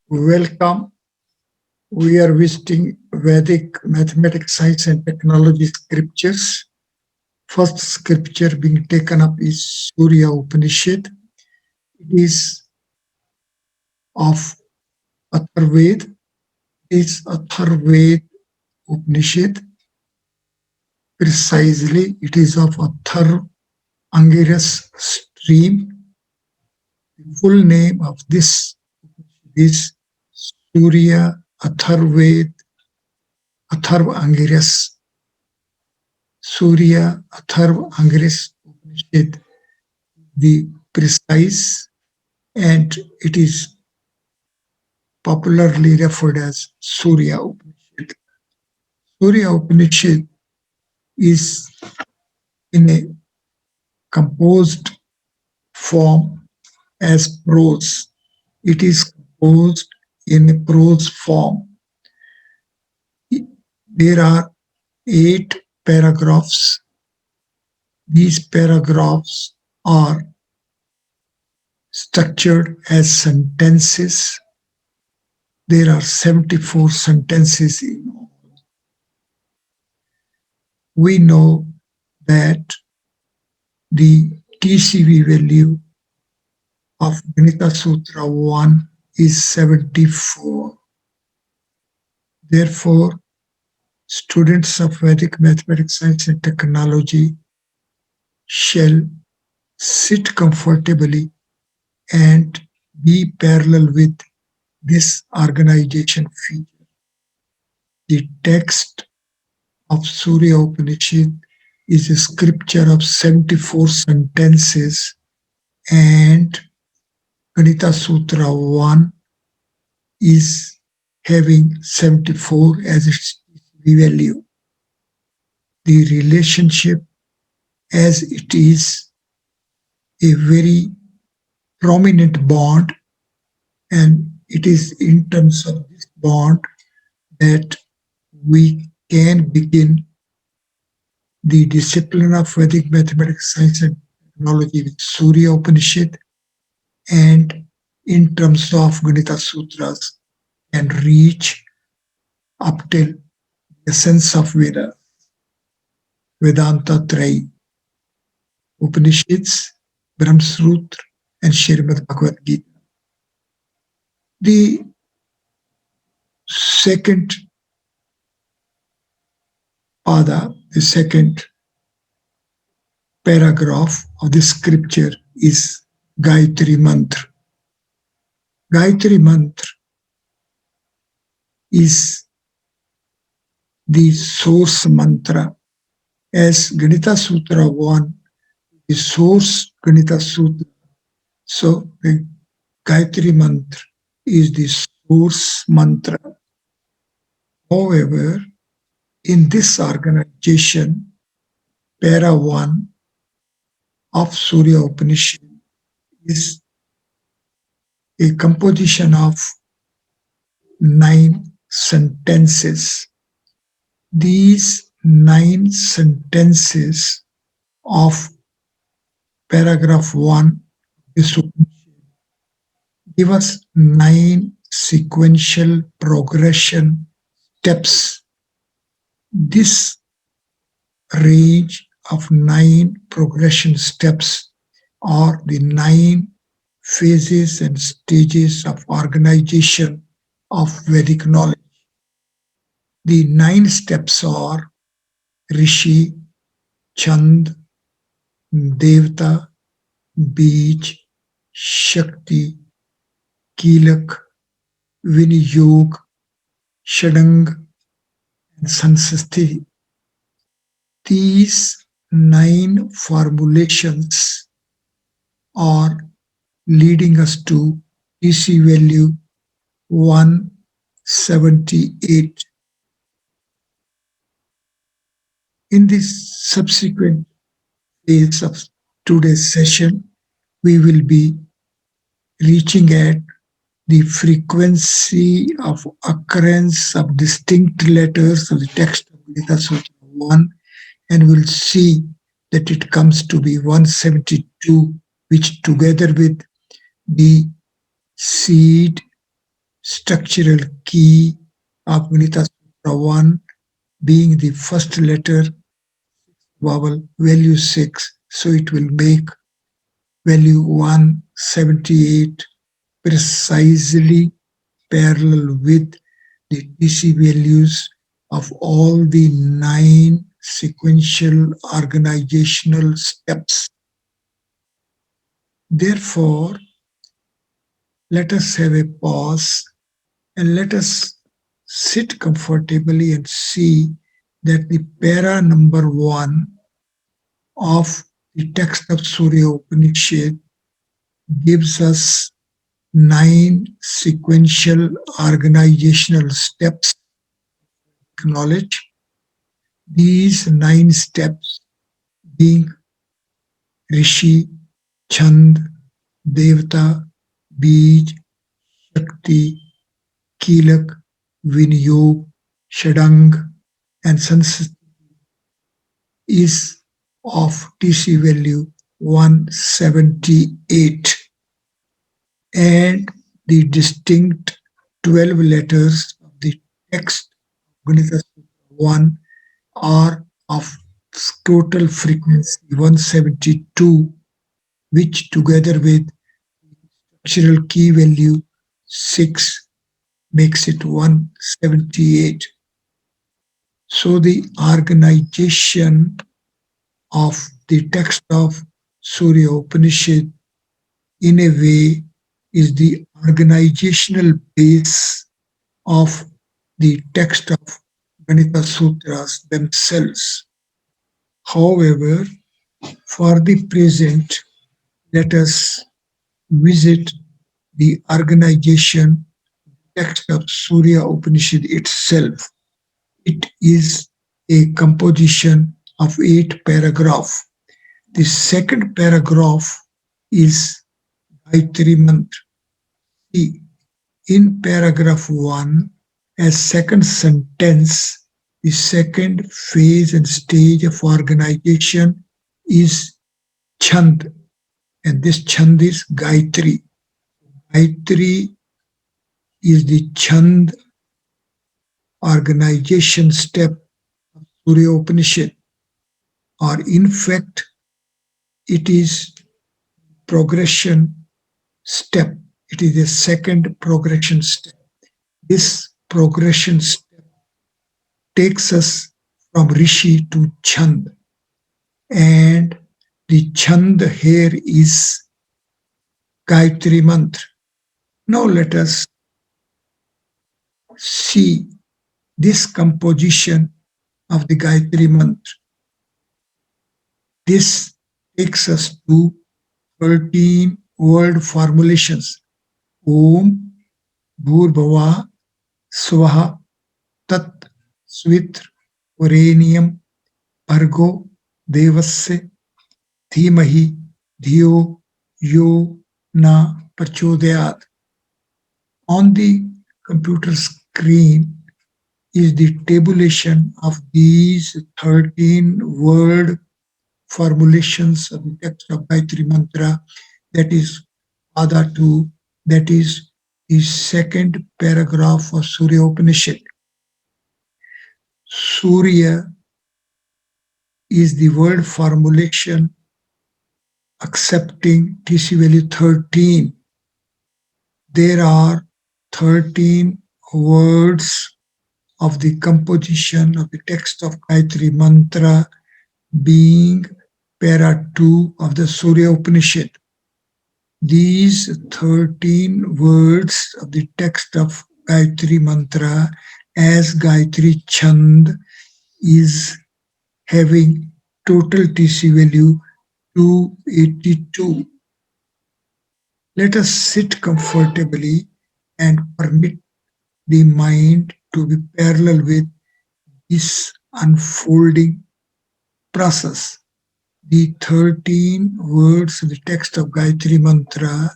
Welcome. We are visiting Vedic mathematics, science, and technology scriptures. First scripture being taken up is Surya Upanishad. It is of Atharved. It is Atharved Upanishad. Precisely, it is of Athar Angiras stream. The full name of this is Surya Atharved Atharv Angiras. Surya Atharv Angiras Upanishad, the precise, and it is popularly referred as Surya Upanishad. Surya Upanishad is in a composed form as prose. It is composed in a prose form. There are 8 paragraphs. These paragraphs are structured as sentences. There are 74 sentences in all. We know that the TCV value of Ganita Sutra 1 is 74. Therefore, students of Vedic mathematics, science, and technology shall sit comfortably and be parallel with this organization feature. The text of Surya Upanishad is a scripture of 74 sentences, and Ganita Sutra 1 is having 74 as its value. The relationship, as it is a very prominent bond, and it is in terms of this bond that we can begin the discipline of Vedic mathematics, science, and technology with Surya Upanishad, and in terms of Ganita Sutras and reach up till the essence of Veda, Vedanta Trayi, Upanishads, Brahmasutra, and Srimad Bhagavad Gita. The second pada, the second paragraph of the scripture is Gayatri Mantra. Gayatri Mantra is the source mantra, as Ganita Sutra 1, the source Ganita Sutra. So the Gayatri Mantra is the source mantra. However, in this organization, Para 1 of Surya Upanishad is a composition of 9 sentences. These 9 sentences of paragraph 1 is give us 9 sequential progression steps. This range of 9 progression steps are the 9 phases and stages of organization of Vedic knowledge. The 9 steps are Rishi, Chand, Devta, Bij, Shakti, Kilak, Viniyog, Shadang, and Sansasti. These 9 formulations are leading us to TC value 178. In this subsequent phase of today's session, we will be reaching at the frequency of occurrence of distinct letters of the text of Ganita Sutra 1, and we'll see that it comes to be 172, which together with the seed structural key of Ganita Sutra 1 being the first letter vowel value 6. So it will make value 178 precisely parallel with the TC values of all the 9 sequential organizational steps. Therefore, let us have a pause and let us sit comfortably and see that the para number 1 of the text of Surya Upanishad gives us 9 sequential organizational steps of knowledge. These 9 steps being Rishi, Chand, Devta, Bij, Shakti, Kilak, Vinyog, Shadang, and Sanskrit is of TC value 178, and the distinct 12 letters of the text of Ganita Sutra 1 are of total frequency 172, which together with structural key value 6 makes it 178. So the organization of the text of Surya Upanishad in a way is the organizational base of the text of Ganita Sutras themselves. However, for the present, let us visit the organization text of Surya Upanishad itself. It is a composition of 8 paragraphs. The second paragraph is Gayatri Mantra. In paragraph 1, as second sentence, the second phase and stage of organization is Chand, and this Chand is Gayatri. Gayatri is the Chand organization step of Surya Upanishad, or in fact, it is progression step. It is the second progression step. This progression step takes us from Rishi to Chand, and the Chand here is Gayatri Mantra. Now let us see this composition of the Gayatri Mantra. This takes us to 13 word formulations. Om, Bhurbhava, Swaha, Tat, Svitr, Vareniyam, Bhargo, Devasya, Dhimahi, Dhiyo, Yo, Na, Prachodayat. On the computer screen is the tabulation of these 13 word formulations of the text of Gayatri Mantra, that is Pada 2, that is the second paragraph of Surya Upanishad. Surya is the word formulation accepting TC value 13. There are 13 words of the composition of the text of Gayatri Mantra being para 2 of the Surya Upanishad. These 13 words of the text of Gayatri Mantra as Gayatri Chand is having total TC value 282. Let us sit comfortably and permit the mind to be parallel with this unfolding process. The 13 words in the text of Gayatri Mantra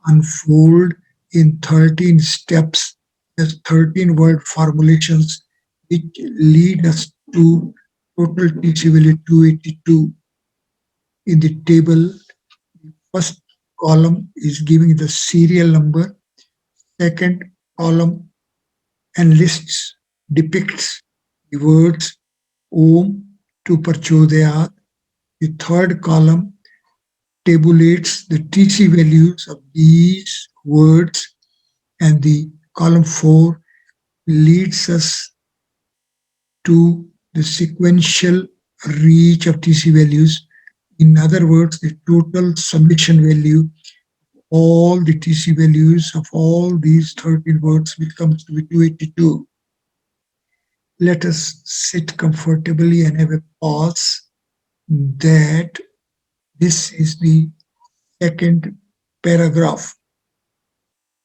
unfold in 13 steps as 13 word formulations, which lead us to total TC value 282. In the table, the first column is giving the serial number, second column and lists depicts the words Om to Parchodayat. The third column tabulates the TC values of these words, and the column 4 leads us to the sequential reach of TC values. In other words, the total summation value, all the TC values of all these 13 words will come to be 282. Let us sit comfortably and have a pause that this is the second paragraph.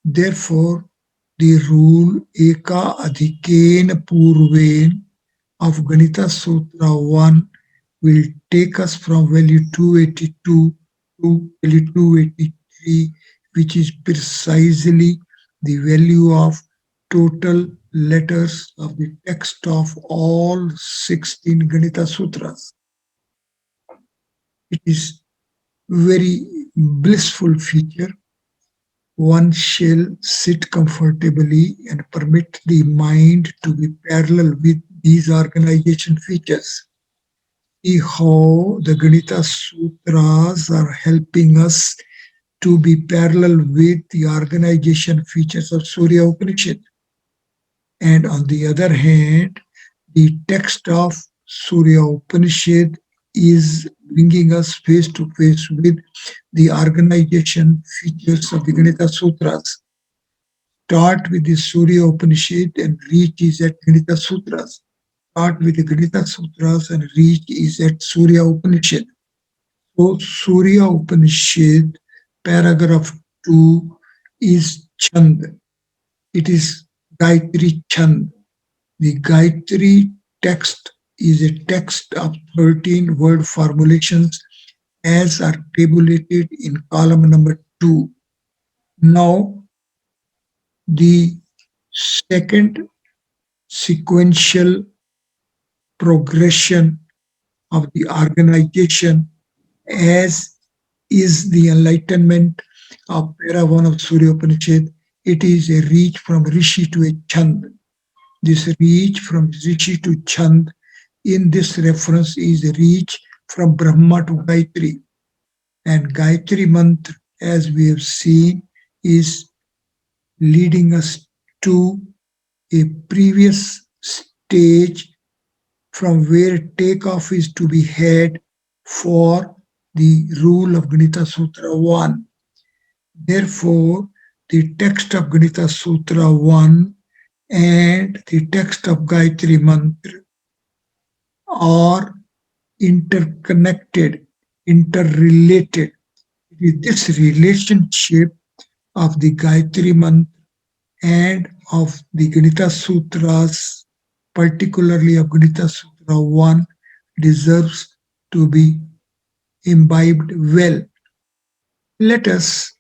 Therefore, the rule Eka Adhikena Purven of Ganita Sutra 1 will take us from value 282 to value 283, which is precisely the value of total letters of the text of all 16 Ganita Sutras. It is very blissful feature. One shall sit comfortably and permit the mind to be parallel with these organization features. See how the Ganita Sutras are helping us to be parallel with the organization features of Surya Upanishad. And on the other hand, the text of Surya Upanishad is bringing us face to face with the organization features of the Ganita Sutras. Start with the Surya Upanishad and reach is at Ganita Sutras. Start with the Ganita Sutras and reach is at Surya Upanishad. So Surya Upanishad, paragraph 2 is Chand. It is Gayatri Chand. The Gayatri text is a text of 13 word formulations as are tabulated in column number 2. Now, the second sequential progression of the organization as is the enlightenment of para 1 of Surya Upanishad. It is a reach from Rishi to a Chand. This reach from Rishi to Chand in this reference is a reach from Brahma to Gayatri. And Gayatri mantra, as we have seen, is leading us to a previous stage from where takeoff is to be had for the rule of Ganita Sutra 1. Therefore, the text of Ganita Sutra 1 and the text of Gayatri Mantra are interconnected, interrelated. It is this relationship of the Gayatri Mantra and of the Ganita Sutras, particularly of Ganita Sutra 1, deserves to be imbibed well. Let us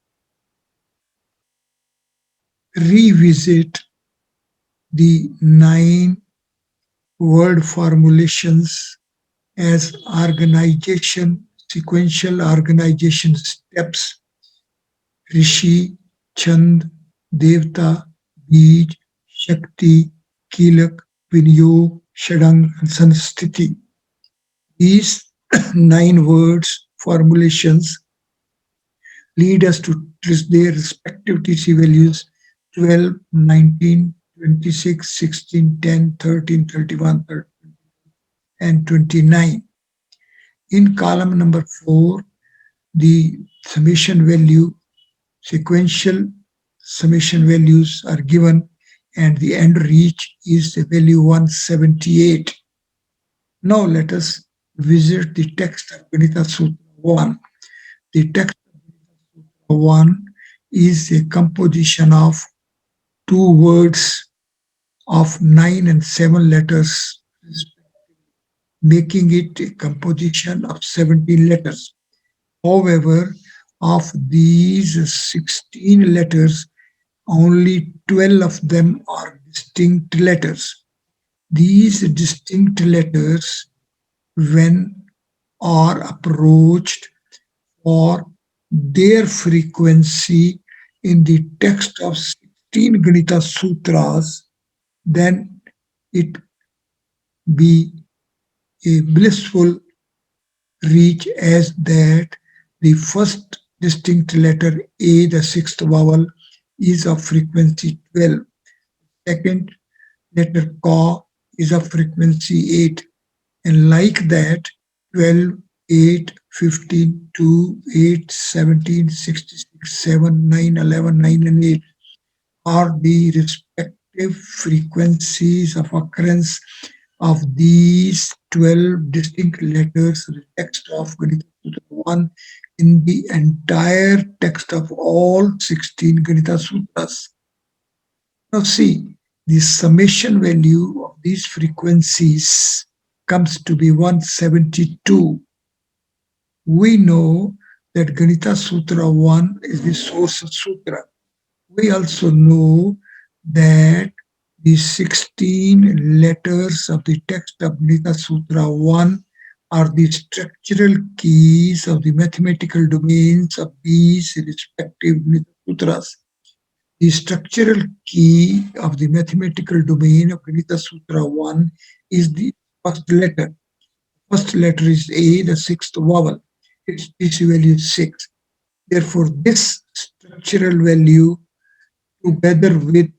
revisit the 9 word formulations as organization, sequential organization steps: Rishi, Chand, Devta, Bij, Shakti, Kilak, Vinyog, Shadang, and Sansthiti. These 9 words formulations lead us to their respective TC values 12, 19, 26, 16, 10, 13, 31, 30, and 29. In column number 4, the summation value, sequential summation values are given, and the end reach is the value 178. Now let us visit the text of Ganita Sutra 1. The text of Ganita Sutra 1 is a composition of 2 words of 9 and 7 letters, making it a composition of 17 letters. However, of these 16 letters, only 12 of them are distinct letters. These distinct letters, when are approached for their frequency in the text of 16 Ganita Sutras, then it be a blissful reach as that the first distinct letter A, the sixth vowel, is of frequency 12. Second letter Ka is of frequency 8. And like that, 12, 8, 15, 2, 8, 17, 66, 7, 9, 11, 9, and 8 are the respective frequencies of occurrence of these 12 distinct letters in the text of Ganita Sutra 1 in the entire text of all 16 Ganita Sutras. Now see, the summation value of these frequencies comes to be 172. We know that Ganita Sutra 1 is the source sutra. We also know that the 16 letters of the text of Ganita Sutra 1 are the structural keys of the mathematical domains of these respective Ganita Sutras. The structural key of the mathematical domain of Ganita Sutra 1 is the first letter. First letter is A, the sixth vowel. Its DC value is 6. Therefore, this structural value, together with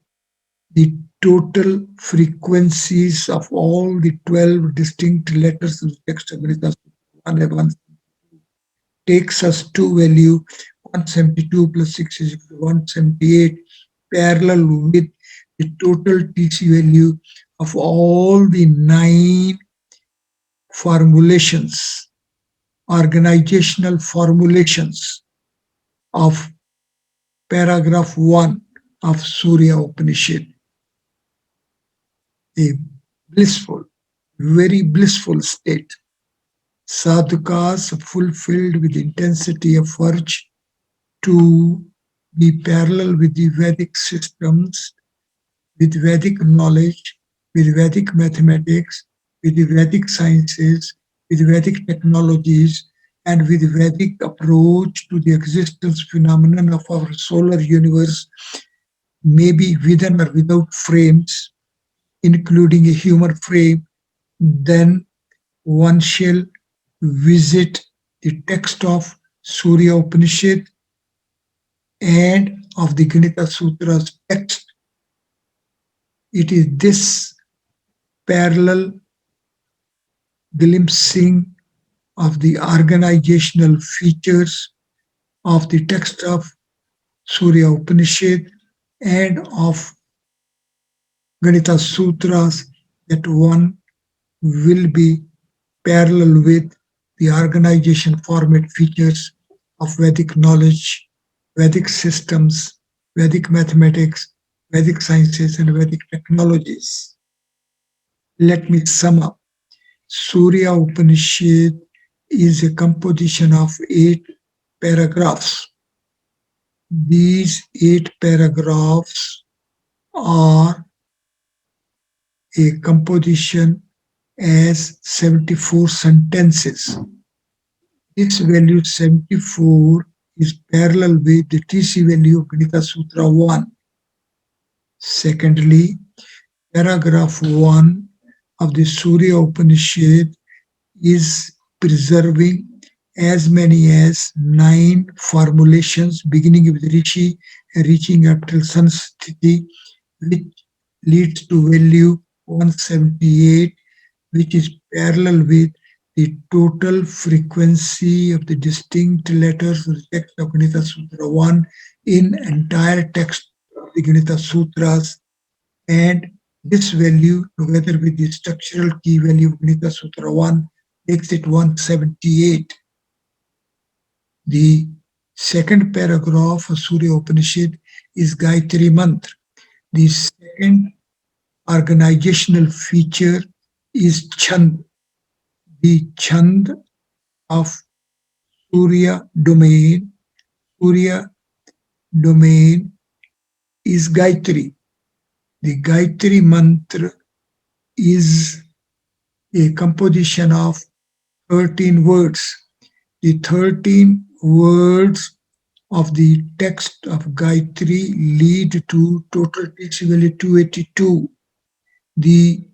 the total frequencies of all the 12 distinct letters in the text of Ganita Sutra 1, takes us to value 172 plus 6 is equal to 178, parallel with the total TC value of all the 9 formulations, organizational formulations of paragraph 1 of Surya Upanishad. A blissful, very blissful state. Sadhukas fulfilled with intensity of urge to be parallel with the Vedic systems, with Vedic knowledge, with Vedic mathematics, with the Vedic sciences, with Vedic technologies, and with Vedic approach to the existence phenomenon of our solar universe, maybe within or without frames, including a human frame, then one shall visit the text of Surya Upanishad and of the Ganita Sutras text. It is this parallel glimpsing of the organizational features of the text of Surya Upanishad and of Ganita Sutras that one will be parallel with the organization format features of Vedic knowledge, Vedic systems, Vedic mathematics, Vedic sciences, and Vedic technologies. Let me sum up. Surya Upanishad is a composition of 8 paragraphs. These 8 paragraphs are a composition as 74 sentences. This value 74 is parallel with the TC value of Ganita Sutra 1. Secondly, paragraph 1 of the Surya Upanishad is preserving as many as 9 formulations beginning with Rishi and reaching up till Sansthiti, which leads to value 178, which is parallel with the total frequency of the distinct letters of the text of Ganita Sutra 1 in entire text of the Ganita Sutras, and this value together with the structural key value of Ganita Sutra 1 makes it 178. The second paragraph of Surya Upanishad is Gayatri Mantra. The second organizational feature is Chand. The Chand of Surya domain is Gayatri. The Gayatri Mantra is a composition of 13 words. The 13 words of the text of Gayatri lead to total text value 282. The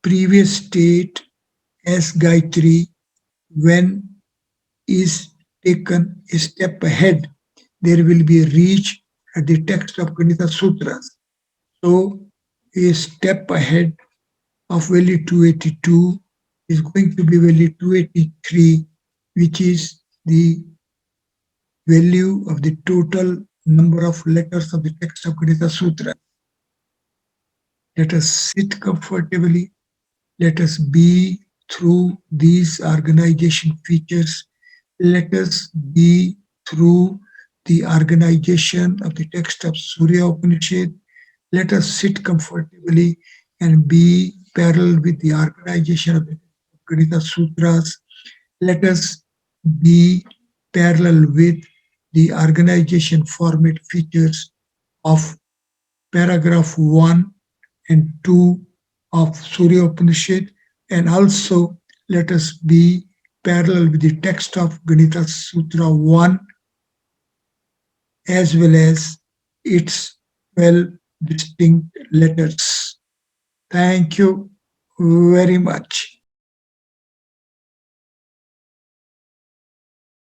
previous state as Gayatri, when is taken a step ahead, there will be a reach at the text of Ganita Sutras. So a step ahead of value 282 is going to be value 283, which is the value of the total number of letters of the text of Ganita Sutra. Let us sit comfortably. Let us be through these organization features. Let us be through the organization of the text of Surya Upanishad. Let us sit comfortably and be parallel with the organization of the Ganita Sutras. Let us be parallel with the organization format features of paragraph 1 and 2 of Surya Upanishad, and also let us be parallel with the text of Ganita Sutra 1 as well as its 12 distinct letters. Thank you very much.